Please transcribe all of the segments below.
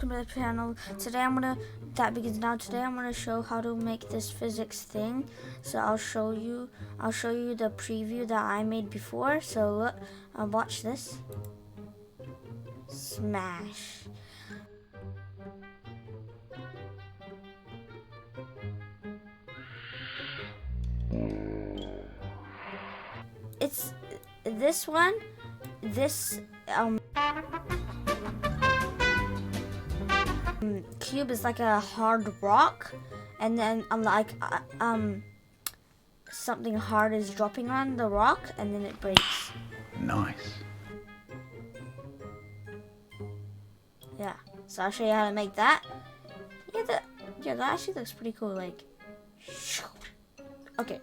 welcome to the channel. Today I'm gonna show how to make this physics thing. So I'll show you the preview that I made before. So look, watch this. Smash. It's this one. This cube is like a hard rock, and then something hard is dropping on the rock, and then it breaks. Nice. Yeah. So I'll show you how to make that. That actually looks pretty cool. Like, okay.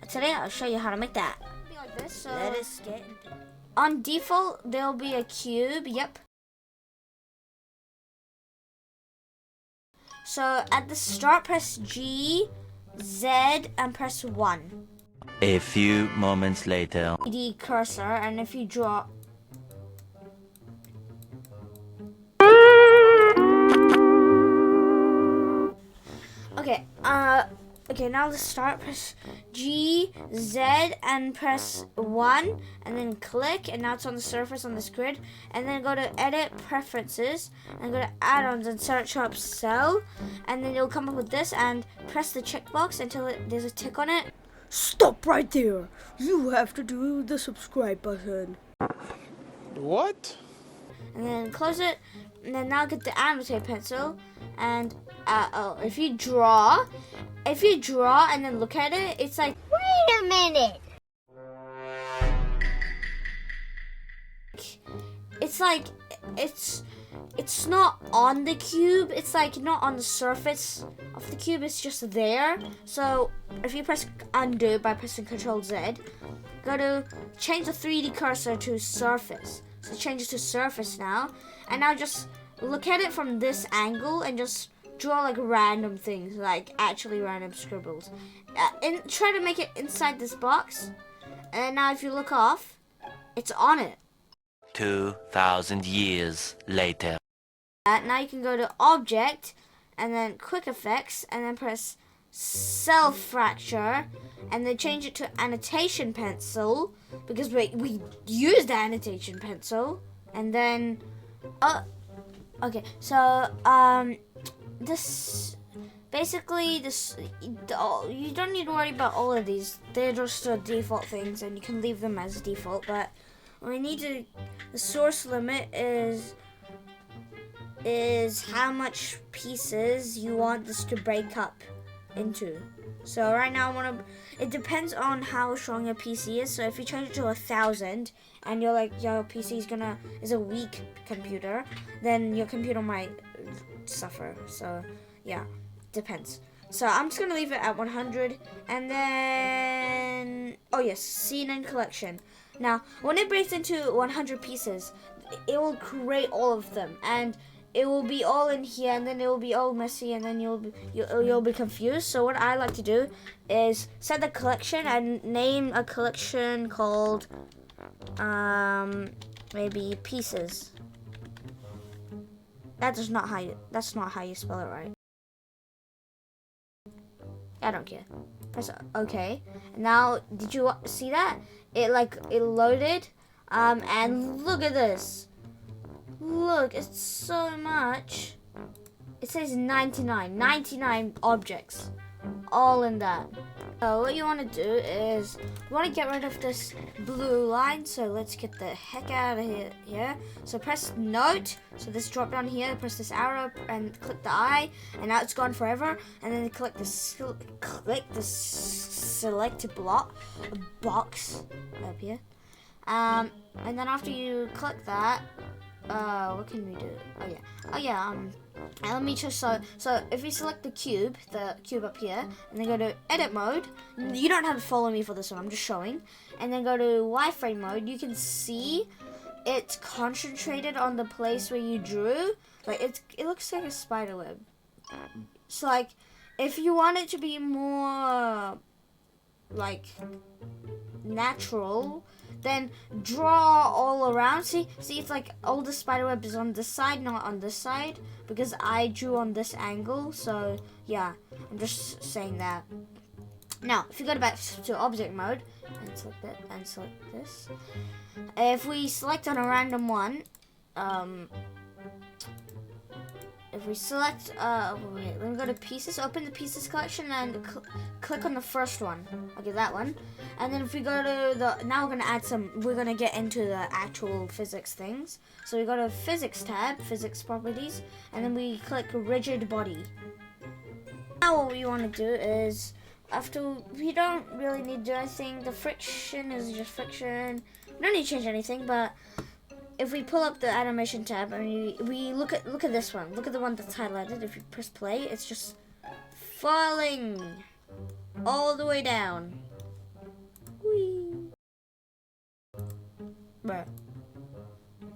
Today I'll show you how to make that. Be like this. So let us get. On default, there'll be a cube. Yep. So at the start, press G, Z, and press 1. A few moments later. The cursor, and if you draw. Okay. Okay. Now let's start. Press G, Z, and press 1, and then click, and now it's on the surface on this grid. And then go to Edit Preferences, and go to Add-ons and search up Cell, and then you'll come up with this. And press the checkbox until there's a tick on it. Stop right there. You have to do the subscribe button. What? And then close it. And then now get the annotate pencil. And if you draw and then look at it, it's like, wait a minute. It's like it's not on the cube. It's like not on the surface of the cube. It's just there. So if you press undo by pressing Ctrl Z, go to change the 3D cursor to surface. So change it to surface now, and now just look at it from this angle and just draw like random things, like actually random scribbles. And try to make it inside this box. And now if you look off, it's on it. 2,000 years later. Now you can go to Object, and then Quick Effects, and then press Cell Fracture, and then change it to Annotation Pencil, because we used the Annotation Pencil. And then, okay, so you don't need to worry about all of these. They're just default things, and you can leave them as default. But the source limit is how much pieces you want this to break up into. So right now it depends on how strong your PC is. So if you change it to 1,000 and you're like, your PC is a weak computer, then your computer might suffer. So yeah, depends. So I'm just gonna leave it at 100, and then scene and collection. Now when it breaks into 100 pieces, it will create all of them, and it will be all in here, and then it will be all messy, and then you'll be confused. So what I like to do is set the collection and name a collection called maybe pieces. That's not how you spell it right. I don't care. Press OK. Now did you see that? It loaded. And look at this. Look, it's so much. It says 99 objects, all in that. So what you want to do is you want to get rid of this blue line. So let's get the heck out of here. So press Note. So this drop down here, press this arrow and click the eye, and now it's gone forever. And then click the select box up here. And then after you click that, what can we do? Let me just so if you select the cube up here, and then go to edit mode, you don't have to follow me for this one, I'm just showing, and then go to wireframe mode, you can see it's concentrated on the place where you drew. Like it looks like a spider web. So like if you want it to be more like natural, then draw all around. See, it's like all the spider web is on this side, not on this side, because I drew on this angle. So yeah, I'm just saying that. Now, if you go back to object mode and select that and select this, if we select on a random one, if we select, wait, let me go to pieces, open the pieces collection, and click on the first one. Okay, that one. And then if we go to the, now we're gonna get into the actual physics things. So we go to physics tab, physics properties, and then we click rigid body. Now what we want to do is, we don't really need to do anything. The friction is just friction. We don't need to change anything, but if we pull up the animation tab and we look at this one, look at the one that's highlighted. If you press play, it's just falling all the way down. Whee! Bruh.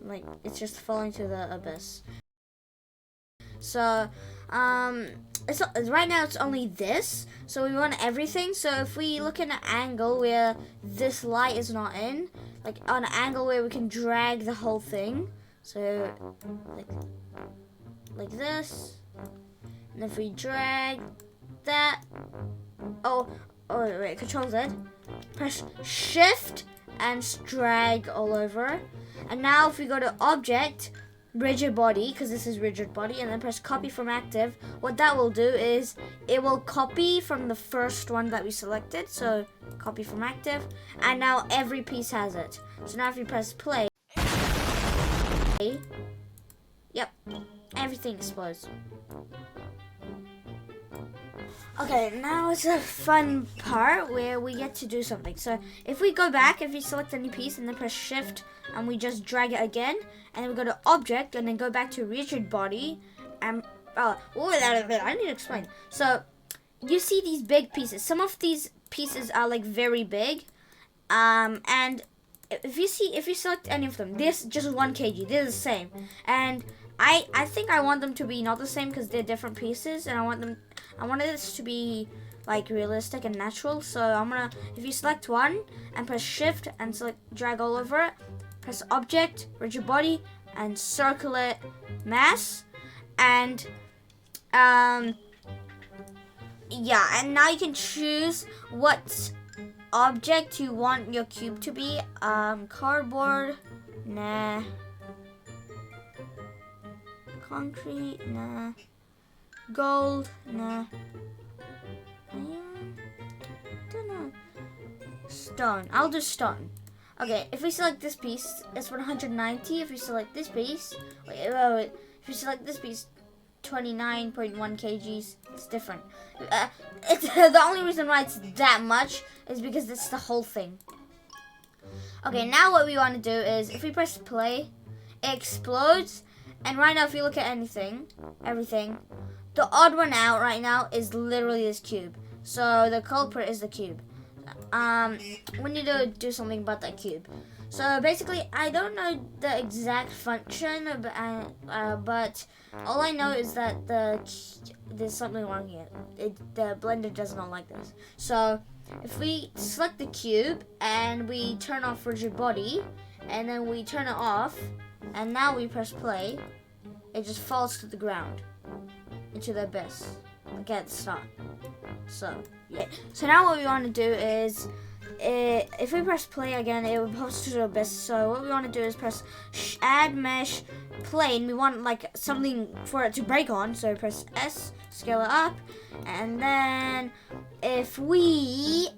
Like, it's just falling to the abyss. So, right now it's only this, so we want everything. So if we look at an angle where this light is not in, like on an angle where we can drag the whole thing, so like this, and if we drag that, wait, Control Z, press Shift and drag all over. And now if we go to Object, rigid body, because this is rigid body, and then press copy from active, what that will do is it will copy from the first one that we selected. So copy from active, and now every piece has it. So now if you press play, yep, everything explodes. Okay, now it's a fun part where we get to do something. So if we go back, if you select any piece and then press shift and we just drag it again, and then we go to object and then go back to rigid body, and I need to explain. So you see these big pieces. Some of these pieces are like very big, and if you select any of them, this just 1 kg, they're the same. And I think I want them to be not the same because they're different pieces, and I wanted this to be like realistic and natural. So if you select one and press shift and select drag all over it, press object, rigid body, and circle it mass, and yeah, and now you can choose what object you want your cube to be. Cardboard, nah. Concrete, nah. Gold, nah. Don't know. Stone, I'll do stone. Okay, if we select this piece, it's 190. If we select this piece, wait. If you select this piece, 29.1 kgs, it's different. The only reason why it's that much is because it's the whole thing. Okay, now what we want to do is, if we press play, it explodes. And right now, if you look at everything, the odd one out right now is literally this cube. So the culprit is the cube. We need to do something about that cube. So basically, I don't know the exact function, but all I know is that there's something wrong here. The Blender does not like this. So if we select the cube and we turn off rigid body, and then we turn it off, and now we press play, it just falls to the ground, into the abyss, like at the start. So yeah. So now what we want to do is, if we press play again, it will post to the abyss. So what we want to do is press add mesh plane. We want like something for it to break on. So press S, scale it up, and then if we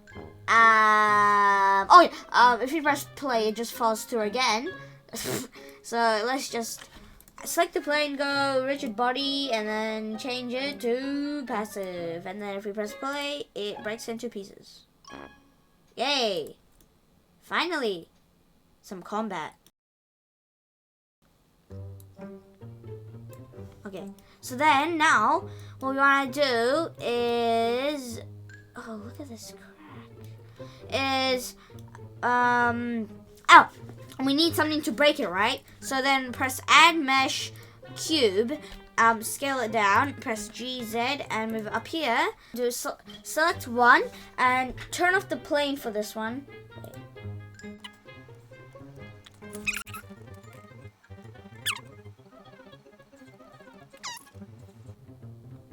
if you press play, it just falls through again. So let's just select the plane, go rigid body, and then change it to passive. And then if we press play, it breaks into pieces. Yay! Finally, some combat. Okay, so then now what we want to do is, oh, look at this crack. We need something to break it, right? So then press add mesh cube, scale it down, press GZ and move it up here. Do select one and turn off the plane for this one.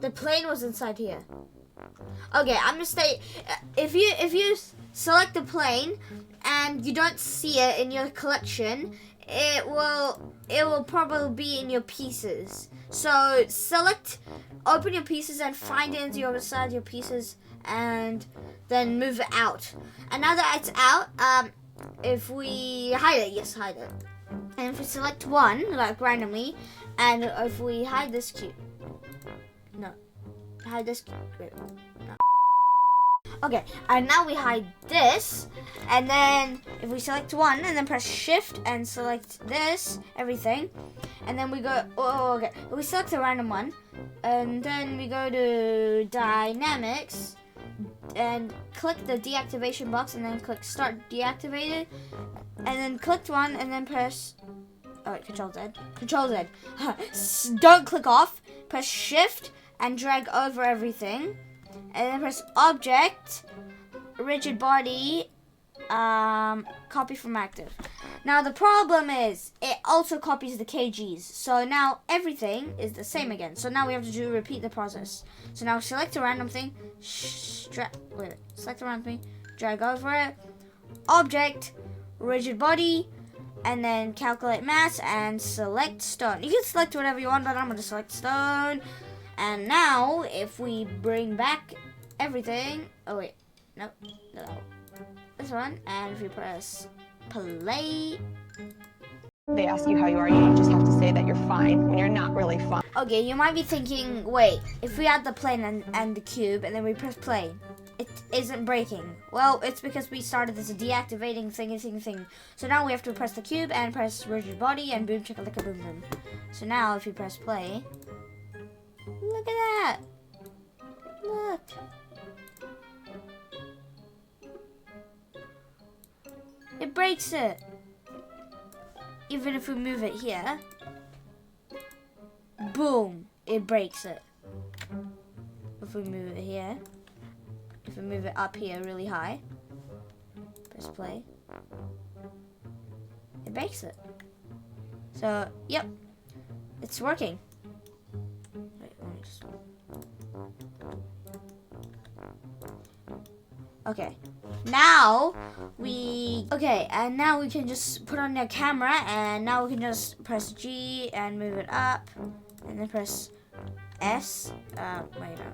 The plane was inside here. Okay, I'm gonna stay. If you select the plane and you don't see it in your collection, it will probably be in your pieces. So open your pieces and find it inside your pieces, and then move it out. And now that it's out, if we hide it, yes, hide it. And if we select one, like randomly, and if we hide this cube, no, hide this cube. Wait, no. Okay, and now we hide this, and then if we select one, and then press shift and select this, everything, and then we go, okay, we select a random one, and then we go to dynamics, and click the deactivation box, and then click start deactivated, and then click one, and then press, oh wait, Control Z, don't click off, press shift, and drag over everything, and then press object, rigid body, copy from active. Now the problem is it also copies the kgs, so now everything is the same again. So now we have to repeat the process. So now select a random thing, select a random thing, drag over it, object, rigid body, and then calculate mass and select stone. You can select whatever you want, but I'm going to select stone. And now if we bring back everything, oh wait, nope, no, this one, and if we press play, they ask you how you are, you just have to say that you're fine when you're not really fine. Okay, you might be thinking, wait, if we add the plane and the cube and then we press play, it isn't breaking. Well, it's because we started this deactivating thing. So now we have to press the cube and press rigid body and boom chicka licka boom boom. So now if you press play, look at that. Look. It breaks it. Even if we move it here, boom, it breaks it. If we move it here, if we move it up here really high, press play, it breaks it. So, yep, it's working. Wait, let me just... Okay, now and now we can just put on the camera, and now we can just press G and move it up, and then press S. Wait, no.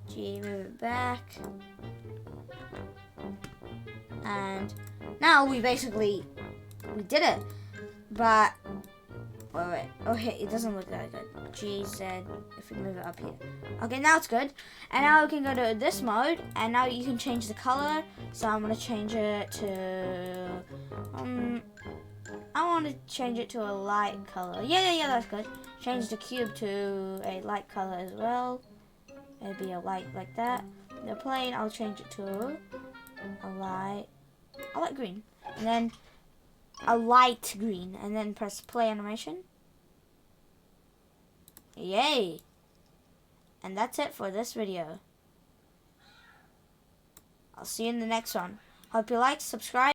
G, move it back, and now we did it. But wait. Okay, it doesn't look that good. G, Z, if we move it up here. Okay, now it's good. And now we can go to this mode, and now you can change the color. So I'm gonna change it to, I want to change it to a light color. Yeah, that's good. Change the cube to a light color as well. Maybe a light like that. The plane, I'll change it to a light green. And then a light green, and then press play animation. Yay! And that's it for this video. I'll see you in the next one. Hope you like, subscribe.